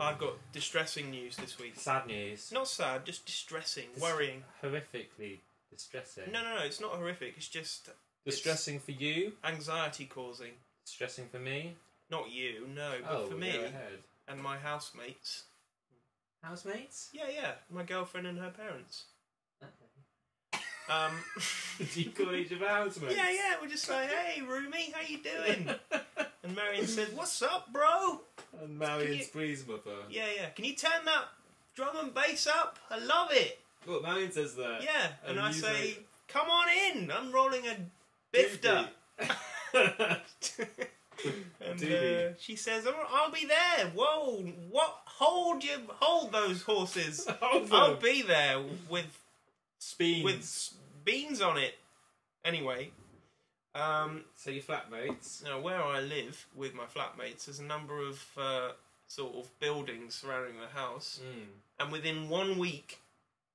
I've got distressing news this week. Sad news. Not sad, just distressing, worrying. Horrifically distressing. No, it's not horrific. It's just... Distressing for you? Anxiety causing. Distressing for me? Not you, no, but for me go ahead. and my housemates. Housemates? Yeah, my girlfriend and her parents. Do you call each other housemates? Yeah, we're just like, hey, roomie, how you doing? And Marion says, what's up, bro? And Marion's Bree's mother. Yeah. Can you turn that drum and bass up? I love it. What, Marion says that? Yeah, and I say, come on in. I'm rolling a bifter. And she says, I'll be there. Whoa, what? Hold those horses. I'll be there with beans on it. Anyway, so your flatmates? Now, where I live with my flatmates, there's a number of sort of buildings surrounding the house, and within 1 week,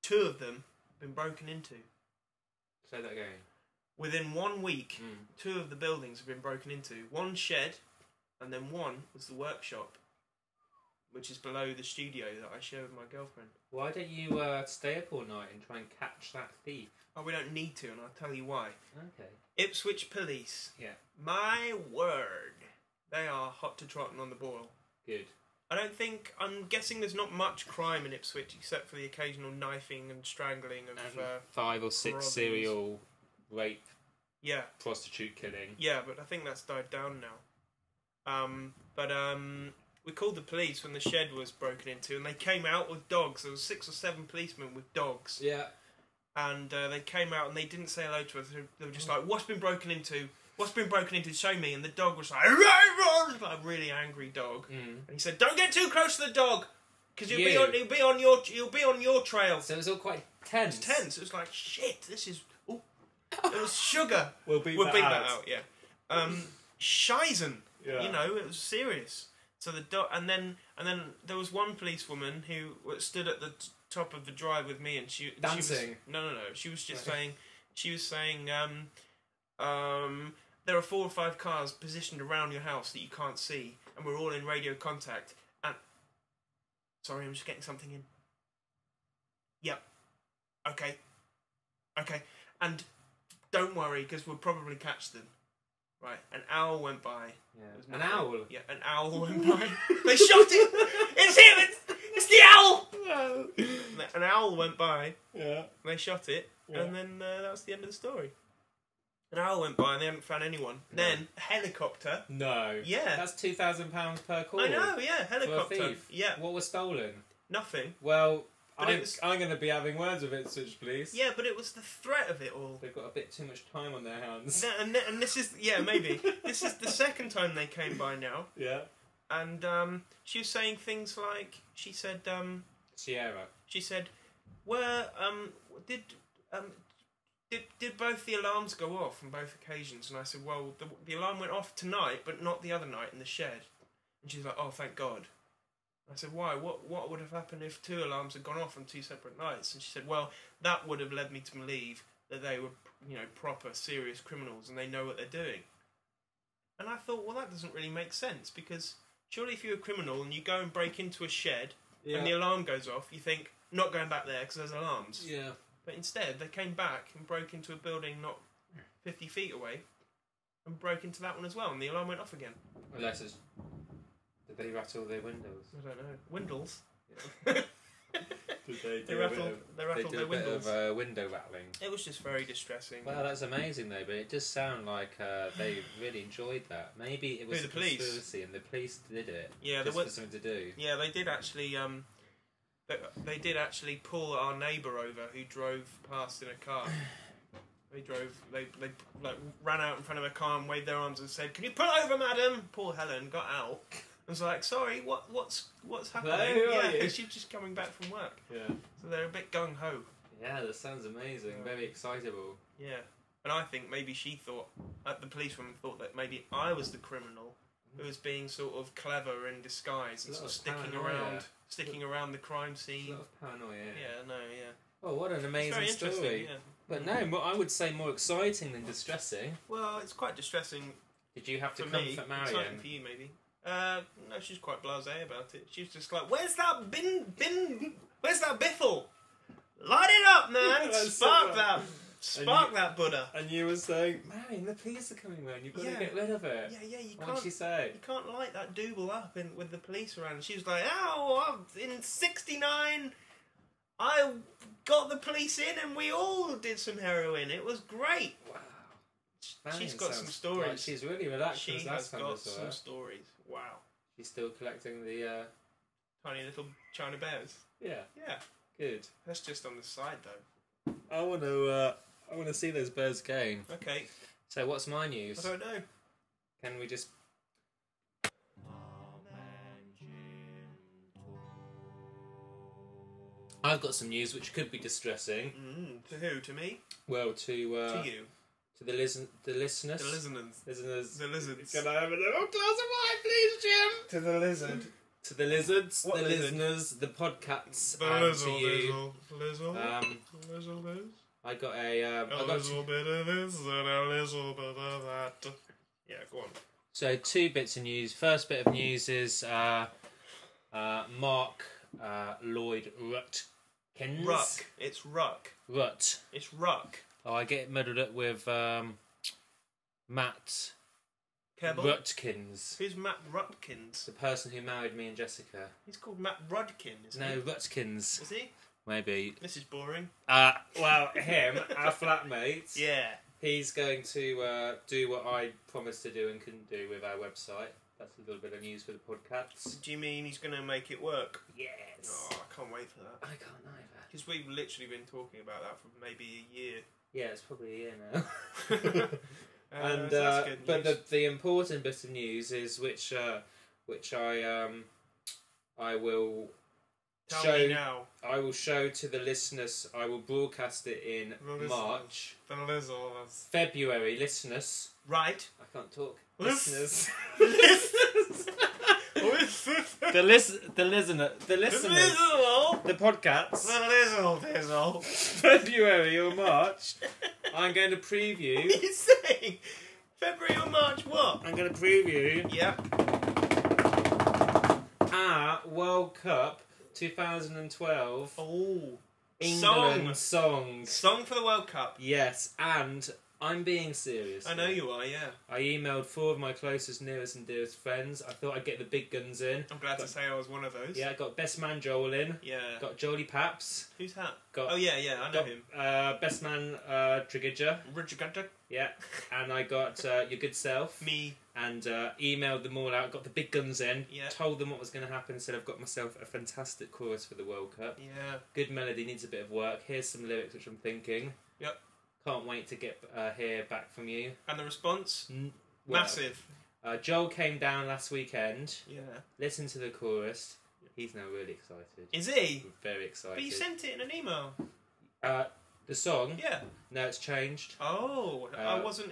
2 of them have been broken into. Say that again. Within 1 week, 2 of the buildings have been broken into. One shed, and then one was the workshop, which is below the studio that I share with my girlfriend. Why don't you stay up all night and try and catch that thief? Oh, we don't need to, and I'll tell you why. Okay. Ipswich Police. Yeah. My word. They are hot to trotting on the boil. Good. I'm guessing there's not much crime in Ipswich except for the occasional knifing and strangling of... 5 or 6 serial rape, prostitute killing. Yeah, but I think that's died down now. We called the police when the shed was broken into, and they came out with dogs. There was 6 or 7 policemen with dogs. Yeah. And they came out and they didn't say hello to us. They were just like, what's been broken into? What's been broken into? Show me. And the dog was like a really angry dog. And he said, don't get too close to the dog, because you'll be on your trail. So it was all quite tense. It was tense. It was like, shit, this is... Ooh. It was sugar. We'll beat that out, yeah. Shizen. Yeah. You know, it was serious. So the dog, and then there was one policewoman who stood at the top of the drive with me, and she dancing. No. She was just saying. She was saying, there are 4 or 5 cars positioned around your house that you can't see, and we're all in radio contact. And sorry, I'm just getting something in. Yep. Okay. And don't worry, because we'll probably catch them. Right, an owl went by. Yeah. An owl? Yeah, an owl went by. They shot it! It's him! It's the owl! No. An owl went by. Yeah. They shot it, and then that was the end of the story. An owl went by and they hadn't found anyone. No. Then a helicopter. No. Yeah. That's £2,000 per call. I know, yeah, helicopter. For a thief. Yeah. What was stolen? Nothing. Well... I'm going to be having words with Ipswich Police. Yeah, but it was the threat of it all. They've got a bit too much time on their hands. And this is... Yeah, maybe. This is the second time they came by now. Yeah. And she was saying things like... She said... Sierra. She said, did both the alarms go off on both occasions? And I said, well, the alarm went off tonight, but not the other night in the shed. And she's like, oh, thank God. I said, why? What would have happened if 2 alarms had gone off on 2 separate nights? And she said, well, that would have led me to believe that they were, proper, serious criminals and they know what they're doing. And I thought, well, that doesn't really make sense, because surely if you're a criminal and you go and break into a shed and the alarm goes off, you think, not going back there because there's alarms. Yeah. But instead, they came back and broke into a building not 50 feet away and broke into that one as well, and the alarm went off again. Unless it's... Did they rattle their windows? I don't know. Windows? Did they rattled their windows. They did a bit of window rattling. It was just very distressing. Well, that's amazing though, but it does sound like they really enjoyed that. Maybe it was the a police? conspiracy and the police did it yeah, just for something to do. Yeah, they did actually... They did actually pull our neighbour over who drove past in a car. They ran out in front of a car and waved their arms and said, "Can you pull over, madam?" Poor Helen got out. I was like, "Sorry, what's happening?" Yeah, she's just coming back from work. Yeah. So they're a bit gung ho. Yeah, that sounds amazing. Very excitable. Yeah, and I think maybe she thought, the policewoman thought that maybe I was the criminal who was being sort of clever in disguise and sort of sticking around the crime scene. A lot of paranoia. Yeah, yeah. Oh, what an amazing story. Yeah. But no, I would say more exciting than distressing. Well, it's quite distressing. Did you have to comfort Marion? Exciting for you, maybe. No, she's quite blasé about it. She's just like, where's that where's that biffle? Light it up, man! Spark that Buddha. And you were saying, Marion, the police are coming round. You've got to get rid of it. Yeah, you What can't. did she say? You can't light that double up with the police around. And she was like, "Oh, in '69, I got the police in, and we all did some heroin. It was great." Wow. She's got some stories. Like she's really relaxed. She has got some stories. Wow. She's still collecting the tiny little China bears. Yeah. Yeah. Good. That's just on the side, though. I want to see those birds again. Okay. So what's my news? I don't know. Can we just? I've got some news which could be distressing. To who? To me? Well, to you. To the listeners. The listeners. Listeners. The lizards. Can I have a little glass of wine, please, Jim? To the lizard. To the lizards, What the lizard? listeners, the podcats, The and to you. Lizzle. I got a. A little bit of this and a little bit of that. Yeah, go on. So 2 bits of news. First bit of news is Mark Lloydles. Ruck. It's Ruck. Rut. It's Ruck. Oh, I get muddled up with Matt Keble. Rutkins. Who's Matt Rutkins? The person who married me and Jessica. He's called Matt Rudkin, isn't he? No, Rutkins. Is he? Maybe. This is boring. Well, him, our flatmate. Yeah. He's going to do what I promised to do and couldn't do with our website. That's a little bit of news for the podcast. Do you mean he's going to make it work? Yes. Oh, I can't wait for that. I can't either. Because we've literally been talking about that for maybe a year. Yeah, it's probably a year now. And so that's good but news. the important bit of news is which I will Tell show me now. I will show to the listeners. I will broadcast it in March, The listeners. February. Listeners, Right. I can't talk. Listeners. Listeners. the listeners, the podcasts. The lizzle. February or March. I'm going to preview. He's saying February or March what? I'm going to preview. Yep. Our World Cup 2012 Oh. England songs. Song for the World Cup. Yes, and I'm being serious. I know you are, yeah. I emailed 4 of my closest, nearest and dearest friends. I thought I'd get the big guns in. I'm glad to say I was one of those. Yeah, I got Best Man Joel in. Yeah. Got Jolie Paps. Who's that? Got, Oh, yeah, I know him. Best Man Trigidger. Richard Gunter. Yeah. And I got Your Good Self. Me. And emailed them all out. Got the big guns in. Yeah. Told them what was going to happen. Said I've got myself a fantastic chorus for the World Cup. Yeah. Good melody, needs a bit of work. Here's some lyrics which I'm thinking. Yep. Can't wait to get hear back from you. And the response? Well, Massive. Joel came down last weekend. Yeah. Listened to the chorus. He's now really excited. Is he? Very excited. But you sent it in an email. The song? Yeah. No, it's changed. Oh, I wasn't.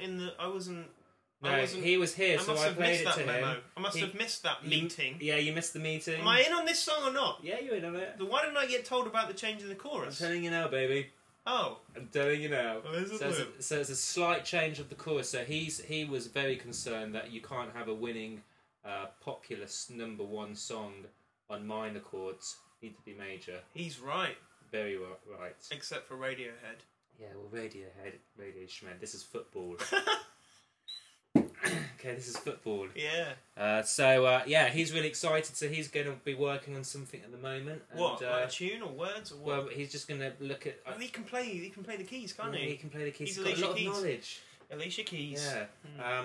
No, he was here, so I played it to him. I must have missed that meeting. Yeah, you missed the meeting. Am I in on this song or not? Yeah, you're in on it. Then why didn't I get told about the change in the I'm chorus? telling you now, baby. Oh. I'm telling you now. Well, So it's a slight change of the chorus. So he was very concerned that you can't have a winning popular #1 song on minor chords. Need to be major. He's right. Very right. Except for Radiohead. Yeah, well, Radiohead, Radio Schmed. This is football. Okay, this is football. Yeah. Yeah, he's really excited. So he's going to be working on something at the moment. And, What? Like a tune or words or what? Well, he's just going to look at. He can play. He can play the keys, can't he? He can play the keys. He's He's got a Alicia lot Keys. of knowledge. Alicia Keys. Yeah.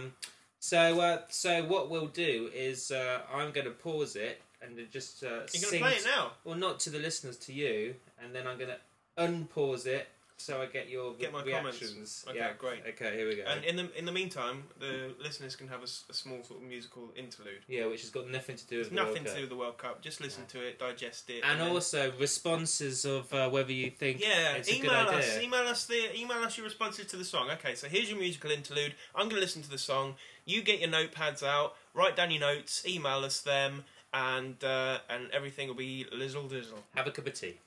So what we'll do is I'm going to pause it and just You're sing. going to play it now? Well, not to the listeners, to you, and then I'm going to unpause it so I get your my reactions. comments. Okay, yeah. great. Okay, here we go. And in the meantime, the listeners can have a small sort of musical interlude. Yeah, which has got nothing to do with It's the World nothing to Cup. do with the World Cup. Just listen to it, digest it, And then- also responses of whether you think it's a good email idea. us. Email us your responses to the song. Okay, so here's your musical interlude. I'm going to listen to the song. You get your notepads out, write down your notes, email us them, and everything will be lizzle dizzle. Have a cup of tea.